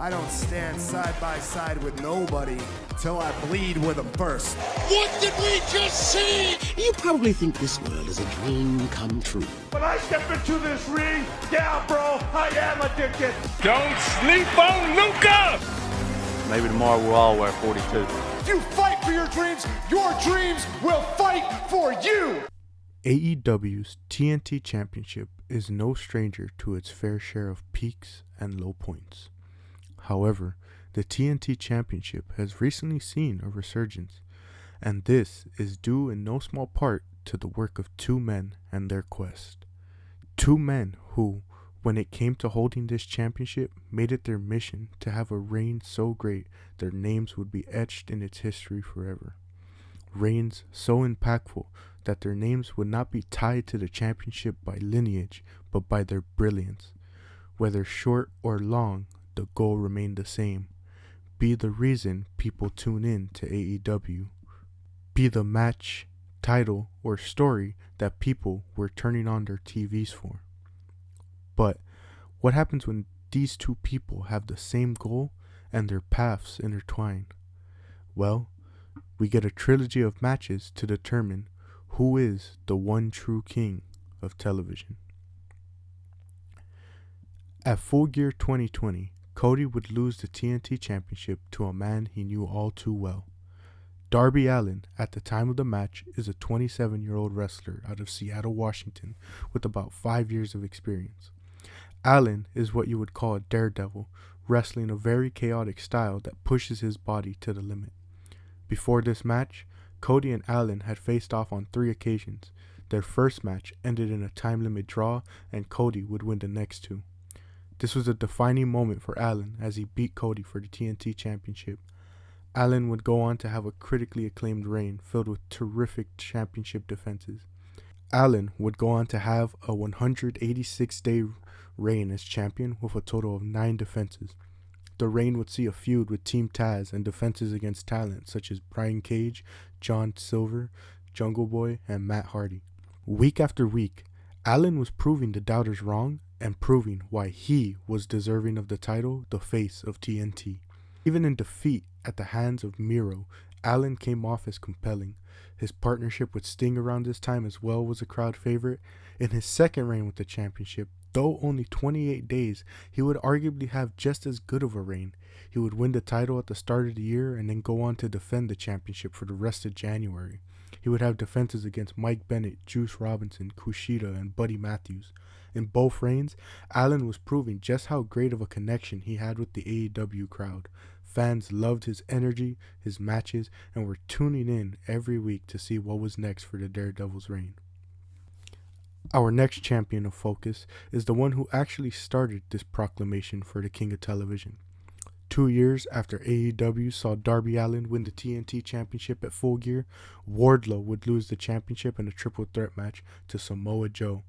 I don't stand side by side with nobody till I bleed with them first. What did we just see? You probably think this world is a dream come true. When I step into this ring, yeah, bro, I am addicted. Don't sleep on Luca! Maybe tomorrow we'll all wear 42. If you fight for your dreams will fight for you. AEW's TNT Championship is no stranger to its fair share of peaks and low points. However, the TNT Championship has recently seen a resurgence, and this is due in no small part to the work of two men and their quest. Two men who, when it came to holding this championship, made it their mission to have a reign so great their names would be etched in its history forever. Reigns so impactful that their names would not be tied to the championship by lineage, but by their brilliance. Whether short or long, the goal remained the same. Be the reason people tune in to AEW. Be the match, title, or story that people were turning on their TVs for. But what happens when these two people have the same goal and their paths intertwine? Well, we get a trilogy of matches to determine who is the one true king of television. At Full Gear 2020, Cody would lose the TNT Championship to a man he knew all too well. Darby Allin, at the time of the match, is a 27-year-old wrestler out of Seattle, Washington, with about 5 years of experience. Allin is what you would call a daredevil, wrestling a very chaotic style that pushes his body to the limit. Before this match, Cody and Allin had faced off on 3 occasions. Their first match ended in a time limit draw, and Cody would win the next 2. This was a defining moment for Allin as he beat Cody for the TNT Championship. Allin would go on to have a critically acclaimed reign filled with terrific championship defenses. Allin would go on to have a 186-day reign as champion with a total of 9 defenses. The reign would see a feud with Team Taz and defenses against talent such as Brian Cage, John Silver, Jungle Boy, and Matt Hardy. Week after week, Allin was proving the doubters wrong and proving why he was deserving of the title, the face of TNT. Even in defeat at the hands of Miro, Allin came off as compelling. His partnership with Sting around this time as well was a crowd favorite. In his second reign with the championship, though only 28 days, he would arguably have just as good of a reign. He would win the title at the start of the year and then go on to defend the championship for the rest of January. He would have defenses against Mike Bennett, Juice Robinson, Kushida, and Buddy Matthews. In both reigns, Allin was proving just how great of a connection he had with the AEW crowd. Fans loved his energy, his matches, and were tuning in every week to see what was next for the Daredevil's reign. Our next champion of focus is the one who actually started this proclamation for the King of Television. 2 years after AEW saw Darby Allin win the TNT Championship at Full Gear, Wardlow would lose the championship in a triple threat match to Samoa Joe.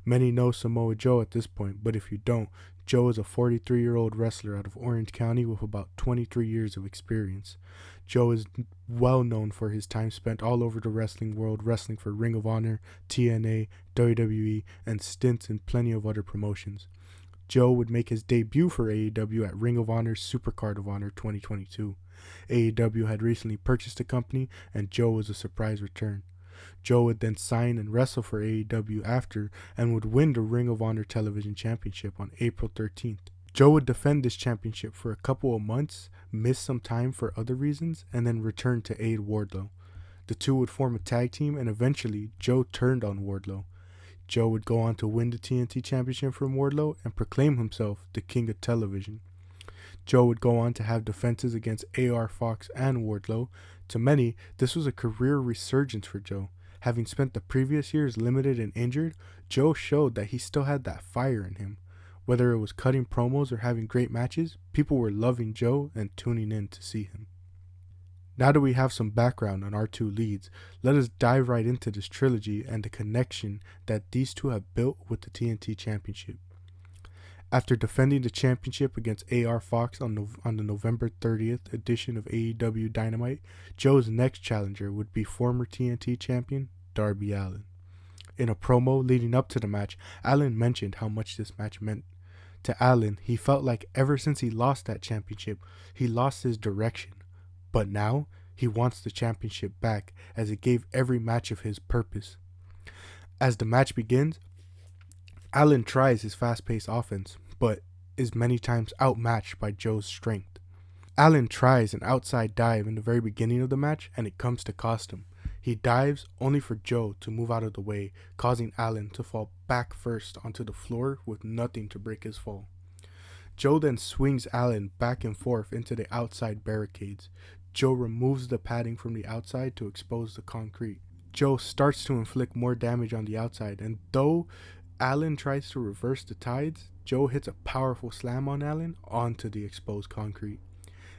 Many know Samoa Joe at this point, but if you don't, Joe is a 43-year-old wrestler out of Orange County with about 23 years of experience. Joe is well known for his time spent all over the wrestling world, wrestling for Ring of Honor, TNA, WWE, and stints in plenty of other promotions. Joe would make his debut for AEW at Ring of Honor's Supercard of Honor 2022. AEW had recently purchased the company, and Joe was a surprise return. Joe would then sign and wrestle for AEW after and would win the Ring of Honor Television Championship on April 13th. Joe would defend this championship for a couple of months, miss some time for other reasons, and then return to aid Wardlow. The two would form a tag team, and eventually Joe turned on Wardlow. Joe would go on to win the TNT Championship from Wardlow and proclaim himself the King of Television. Joe would go on to have defenses against AR Fox and Wardlow. To many, this was a career resurgence for Joe. Having spent the previous years limited and injured, Joe showed that he still had that fire in him. Whether it was cutting promos or having great matches, people were loving Joe and tuning in to see him. Now that we have some background on our two leads, let us dive right into this trilogy and the connection that these two have built with the TNT Championship. After defending the championship against AR Fox on the November 30th edition of AEW Dynamite, Joe's next challenger would be former TNT champion Darby Allin. In a promo leading up to the match, Allin mentioned how much this match meant To Allin, he felt like ever since he lost that championship, he lost his direction. But now, he wants the championship back, as it gave every match of his purpose. As the match begins, Allin tries his fast-paced offense, but is many times outmatched by Joe's strength. Allin tries an outside dive in the very beginning of the match, and it comes to cost him. He dives only for Joe to move out of the way, causing Allin to fall back first onto the floor with nothing to break his fall. Joe then swings Allin back and forth into the outside barricades. Joe removes the padding from the outside to expose the concrete. Joe starts to inflict more damage on the outside, and though Allin tries to reverse the tides, Joe hits a powerful slam on Allin onto the exposed concrete.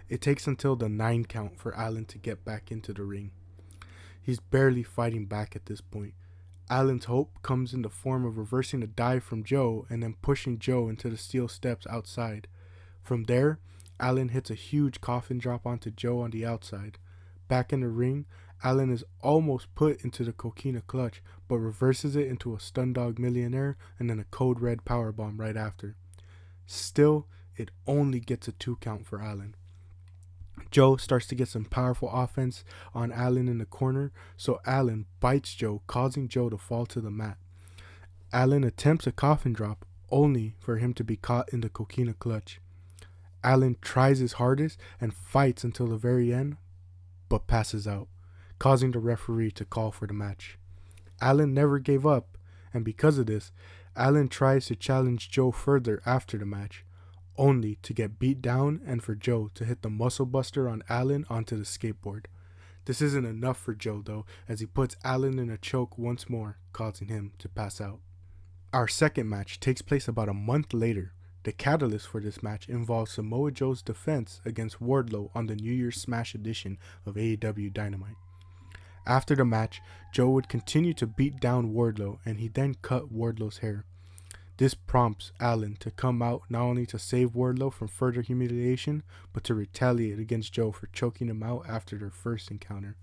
It takes until the 9 count for Allin to get back into the ring. He's barely fighting back at this point. Allin's hope comes in the form of reversing a dive from Joe and then pushing Joe into the steel steps outside. From there, Allin hits a huge coffin drop onto Joe on the outside. Back in the ring, Allin is almost put into the coquina clutch, but reverses it into a stun dog millionaire and then a code red powerbomb right after. Still, it only gets a 2 count for Allin. Joe starts to get some powerful offense on Allin in the corner, so Allin bites Joe, causing Joe to fall to the mat. Allin attempts a coffin drop, only for him to be caught in the coquina clutch. Allin tries his hardest and fights until the very end, but passes out, causing the referee to call for the match. Allin never gave up, and because of this, Allin tries to challenge Joe further after the match, only to get beat down and for Joe to hit the muscle buster on Allin onto the skateboard. This isn't enough for Joe though, as he puts Allin in a choke once more, causing him to pass out. Our second match takes place about a month later. The catalyst for this match involves Samoa Joe's defense against Wardlow on the New Year's Smash edition of AEW Dynamite. After the match, Joe would continue to beat down Wardlow, and he then cut Wardlow's hair. This prompts Allin to come out not only to save Wardlow from further humiliation, but to retaliate against Joe for choking him out after their first encounter.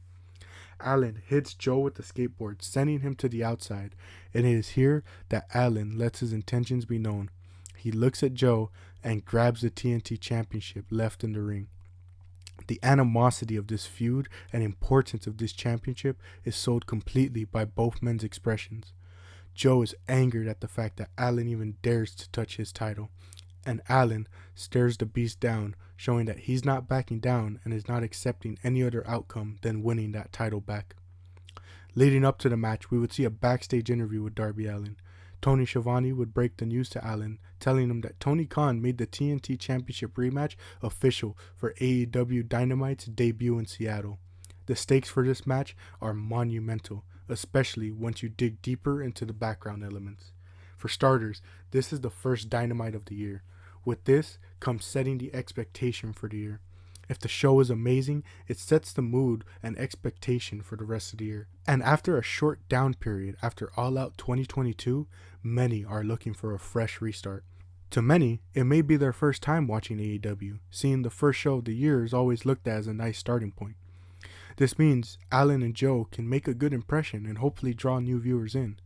Allin hits Joe with the skateboard, sending him to the outside, and it is here that Allin lets his intentions be known. He looks at Joe and grabs the TNT Championship left in the ring. The animosity of this feud and importance of this championship is sold completely by both men's expressions. Joe is angered at the fact that Allin even dares to touch his title, and Allin stares the beast down, showing that he's not backing down and is not accepting any other outcome than winning that title back. Leading up to the match, we would see a backstage interview with Darby Allin. Tony Schiavone would break the news to Allin, telling him that Tony Khan made the TNT Championship rematch official for AEW Dynamite's debut in Seattle. The stakes for this match are monumental, especially once you dig deeper into the background elements. For starters, this is the first Dynamite of the year. With this comes setting the expectation for the year. If the show is amazing, it sets the mood and expectation for the rest of the year. And after a short down period after All Out 2022, many are looking for a fresh restart. To many, it may be their first time watching AEW, seeing the first show of the year is always looked at as a nice starting point. This means Allin and Joe can make a good impression and hopefully draw new viewers in.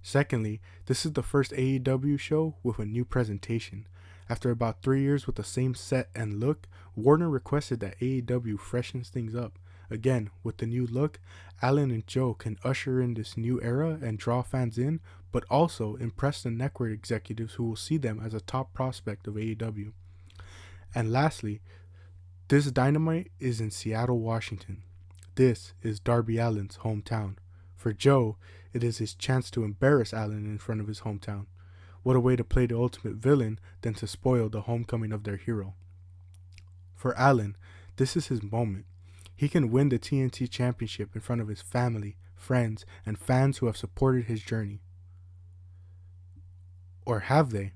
Secondly, this is the first AEW show with a new presentation. After about 3 years with the same set and look, Warner requested that AEW freshens things up. Again, with the new look, Allin and Joe can usher in this new era and draw fans in, but also impress the network executives who will see them as a top prospect of AEW. And lastly, this Dynamite is in Seattle, Washington. This is Darby Allin's hometown. For Joe, it is his chance to embarrass Allin in front of his hometown. What a way to play the ultimate villain than to spoil the homecoming of their hero. For Allin, this is his moment. He can win the TNT Championship in front of his family, friends, and fans who have supported his journey. Or have they?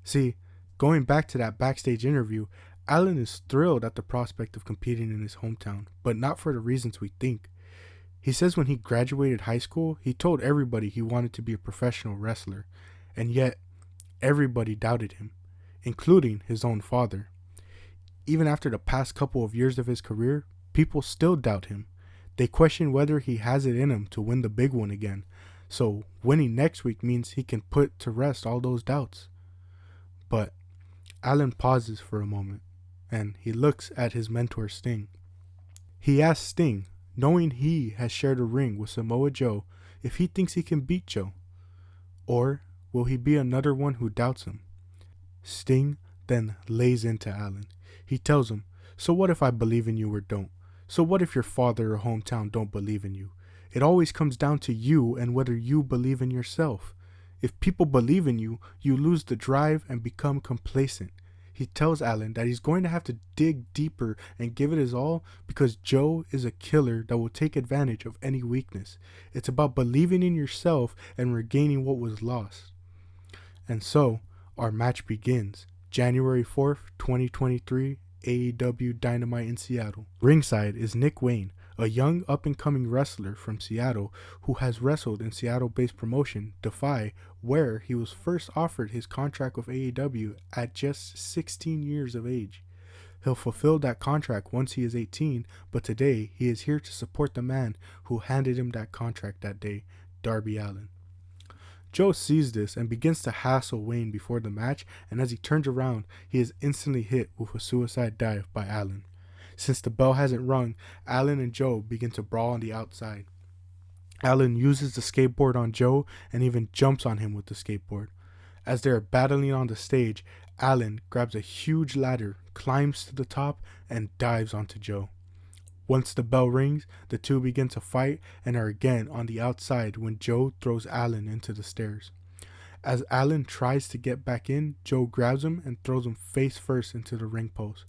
See, going back to that backstage interview, Allin is thrilled at the prospect of competing in his hometown, but not for the reasons we think. He says when he graduated high school, he told everybody he wanted to be a professional wrestler, and yet everybody doubted him, including his own father. Even after the past couple of years of his career, people still doubt him. They question whether he has it in him to win the big one again, so winning next week means he can put to rest all those doubts. But Allin pauses for a moment, and he looks at his mentor Sting. He asks Sting, knowing he has shared a ring with Samoa Joe, if he thinks he can beat Joe. Or will he be another one who doubts him? Sting then lays into Allin. He tells him, so what if I believe in you or don't? So what if your father or hometown don't believe in you? It always comes down to you and whether you believe in yourself. If people believe in you, you lose the drive and become complacent. He tells Allin that he's going to have to dig deeper and give it his all because Joe is a killer that will take advantage of any weakness. It's about believing in yourself and regaining what was lost. And so, our match begins. January 4th, 2023, AEW Dynamite in Seattle. Ringside is Nick Wayne, a young up-and-coming wrestler from Seattle who has wrestled in Seattle-based promotion Defy, where he was first offered his contract with AEW at just 16 years of age. He'll fulfill that contract once he is 18, but today he is here to support the man who handed him that contract that day, Darby Allin. Joe sees this and begins to hassle Wayne before the match, and as he turns around, he is instantly hit with a suicide dive by Allin. Since the bell hasn't rung, Allin and Joe begin to brawl on the outside. Allin uses the skateboard on Joe and even jumps on him with the skateboard. As they are battling on the stage, Allin grabs a huge ladder, climbs to the top, and dives onto Joe. Once the bell rings, the two begin to fight and are again on the outside when Joe throws Allin into the stairs. As Allin tries to get back in, Joe grabs him and throws him face first into the ring post.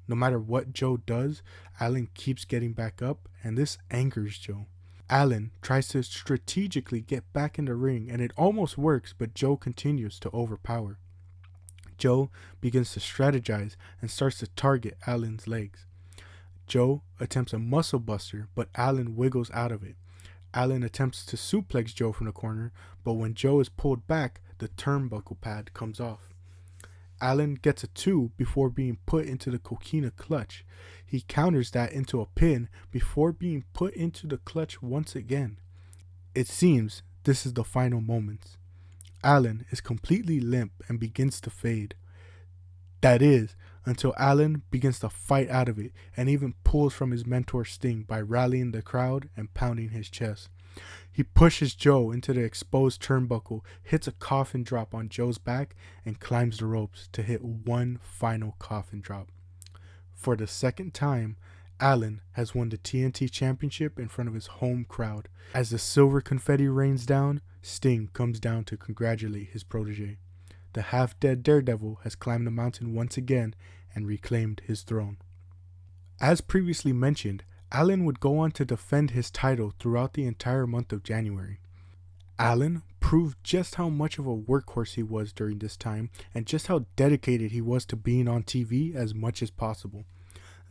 No matter what Joe does, Allin keeps getting back up, and this angers Joe. Allin tries to strategically get back in the ring, and it almost works, but Joe continues to overpower. Joe begins to strategize and starts to target Allin's legs. Joe attempts a muscle buster, but Allin wiggles out of it. Allin attempts to suplex Joe from the corner, but when Joe is pulled back, the turnbuckle pad comes off. Allin gets a 2 before being put into the coquina clutch. He counters that into a pin before being put into the clutch once again. It seems this is the final moments. Allin is completely limp and begins to fade. That is, until Allin begins to fight out of it and even pulls from his mentor Sting by rallying the crowd and pounding his chest. He pushes Joe into the exposed turnbuckle, hits a coffin drop on Joe's back, and climbs the ropes to hit one final coffin drop. For the second time, Allin has won the TNT Championship in front of his home crowd. As the silver confetti rains down, Sting comes down to congratulate his protege. The half-dead Daredevil has climbed the mountain once again and reclaimed his throne. As previously mentioned, Allin would go on to defend his title throughout the entire month of January. Allin proved just how much of a workhorse he was during this time and just how dedicated he was to being on TV as much as possible.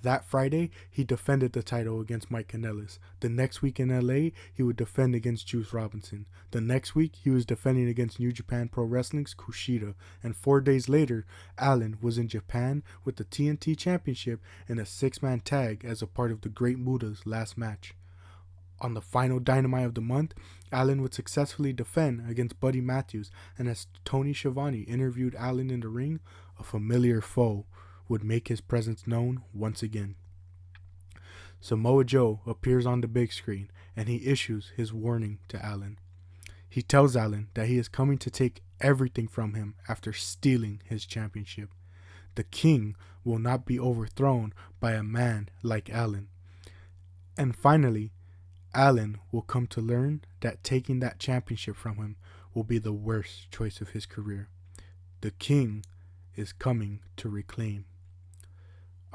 That Friday, he defended the title against Mike Kanellis. The next week in LA, he would defend against Juice Robinson. The next week, he was defending against New Japan Pro Wrestling's Kushida. And 4 days later, Allin was in Japan with the TNT Championship in a 6-man tag as a part of the Great Muda's last match. On the final Dynamite of the month, Allin would successfully defend against Buddy Matthews, and as Tony Schiavone interviewed Allin in the ring, a familiar foe would make his presence known once again. Samoa Joe appears on the big screen and he issues his warning to Allin. He tells Allin that he is coming to take everything from him after stealing his championship. The king will not be overthrown by a man like Allin. And finally, Allin will come to learn that taking that championship from him will be the worst choice of his career. The king is coming to reclaim.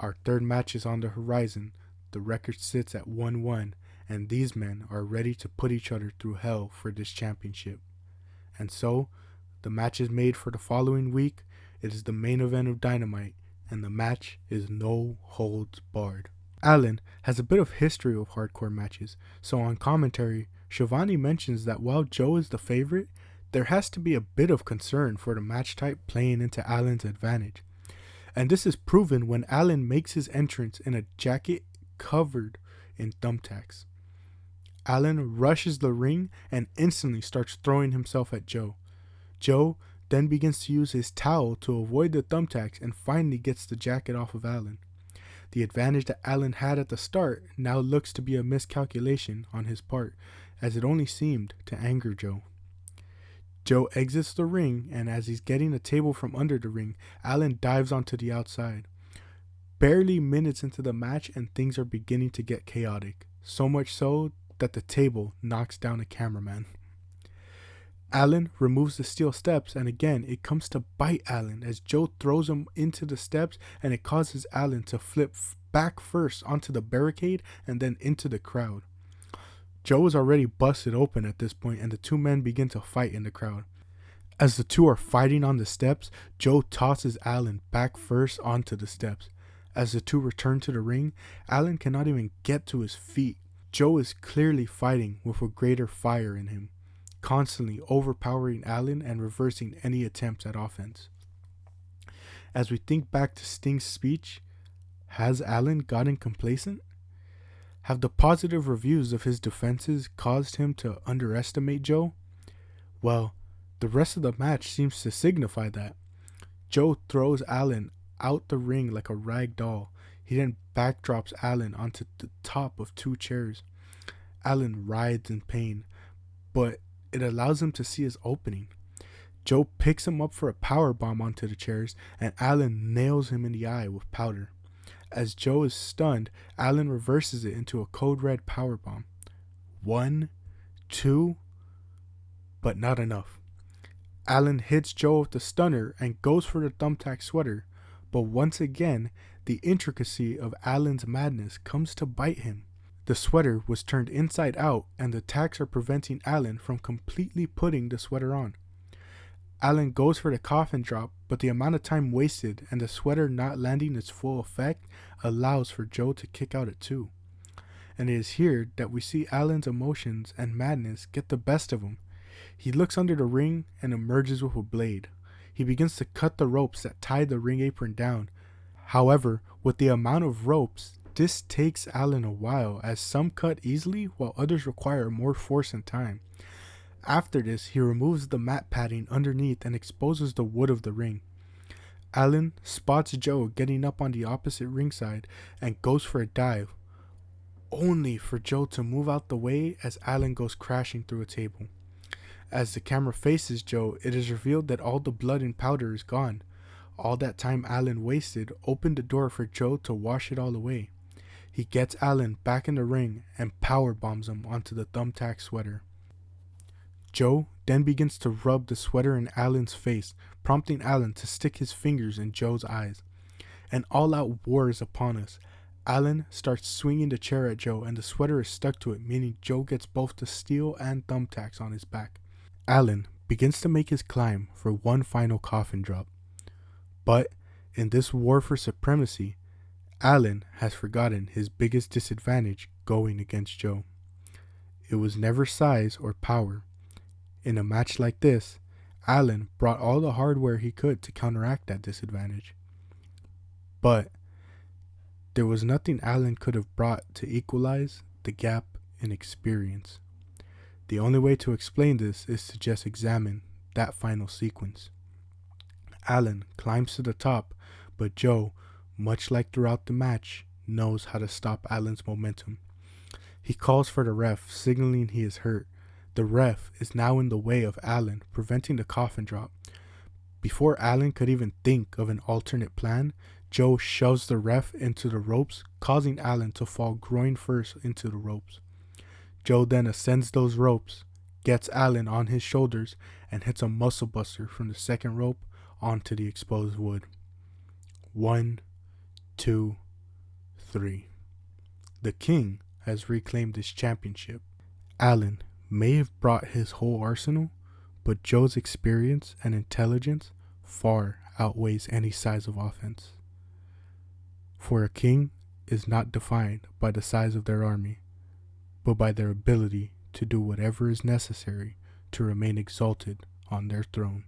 Our third match is on the horizon. The record sits at 1-1, and these men are ready to put each other through hell for this championship. And so, the match is made for the following week. It is the main event of Dynamite, and the match is no holds barred. Allin has a bit of history of hardcore matches, so on commentary, Schiavone mentions that while Joe is the favorite, there has to be a bit of concern for the match type playing into Allin's advantage. And this is proven when Allin makes his entrance in a jacket covered in thumbtacks. Allin rushes the ring and instantly starts throwing himself at Joe. Joe then begins to use his towel to avoid the thumbtacks and finally gets the jacket off of Allin. The advantage that Allin had at the start now looks to be a miscalculation on his part, as it only seemed to anger Joe. Joe exits the ring, and as he's getting a table from under the ring, Allin dives onto the outside. Barely minutes into the match and things are beginning to get chaotic, so much so that the table knocks down a cameraman. Allin removes the steel steps, and again it comes to bite Allin as Joe throws him into the steps, and it causes Allin to flip back first onto the barricade and then into the crowd. Joe is already busted open at this point, and the two men begin to fight in the crowd. As the two are fighting on the steps, Joe tosses Allin back first onto the steps. As the two return to the ring, Allin cannot even get to his feet. Joe is clearly fighting with a greater fire in him, constantly overpowering Allin and reversing any attempts at offense. As we think back to Sting's speech, has Allin gotten complacent? Have the positive reviews of his defenses caused him to underestimate Joe? Well, the rest of the match seems to signify that. Joe throws Allin out the ring like a rag doll. He then backdrops Allin onto the top of two chairs. Allin writhes in pain, but it allows him to see his opening. Joe picks him up for a power bomb onto the chairs, and Allin nails him in the eye with powder. As Joe is stunned, Allin reverses it into a code red power bomb. 1, 2, but not enough. Allin hits Joe with the stunner and goes for the thumbtack sweater, but once again, the intricacy of Allin's madness comes to bite him. The sweater was turned inside out, and the tacks are preventing Allin from completely putting the sweater on. Allin goes for the coffin drop, but the amount of time wasted and the sweater not landing its full effect allows for Joe to kick out at 2. And it is here that we see Allin's emotions and madness get the best of him. He looks under the ring and emerges with a blade. He begins to cut the ropes that tie the ring apron down. However, with the amount of ropes, this takes Allin a while, as some cut easily while others require more force and time. After this, he removes the mat padding underneath and exposes the wood of the ring. Allin spots Joe getting up on the opposite ringside and goes for a dive, only for Joe to move out the way as Allin goes crashing through a table. As the camera faces Joe, it is revealed that all the blood and powder is gone. All that time Allin wasted opened the door for Joe to wash it all away. He gets Allin back in the ring and power bombs him onto the thumbtack sweater. Joe then begins to rub the sweater in Allin's face, prompting Allin to stick his fingers in Joe's eyes. An all-out war is upon us. Allin starts swinging the chair at Joe, and the sweater is stuck to it, meaning Joe gets both the steel and thumbtacks on his back. Allin begins to make his climb for one final coffin drop. But in this war for supremacy, Allin has forgotten his biggest disadvantage going against Joe. It was never size or power. In a match like this, Allin brought all the hardware he could to counteract that disadvantage. But there was nothing Allin could have brought to equalize the gap in experience. The only way to explain this is to just examine that final sequence. Allin climbs to the top, but Joe, much like throughout the match, knows how to stop Allin's momentum. He calls for the ref, signaling he is hurt. The ref is now in the way of Allin, preventing the coffin drop. Before Allin could even think of an alternate plan, Joe shoves the ref into the ropes, causing Allin to fall groin first into the ropes. Joe then ascends those ropes, gets Allin on his shoulders, and hits a muscle buster from the second rope onto the exposed wood. 1, 2, 3. The King has reclaimed his championship. Allin may have brought his whole arsenal, but Joe's experience and intelligence far outweighs any size of offense. For a king is not defined by the size of their army, but by their ability to do whatever is necessary to remain exalted on their throne.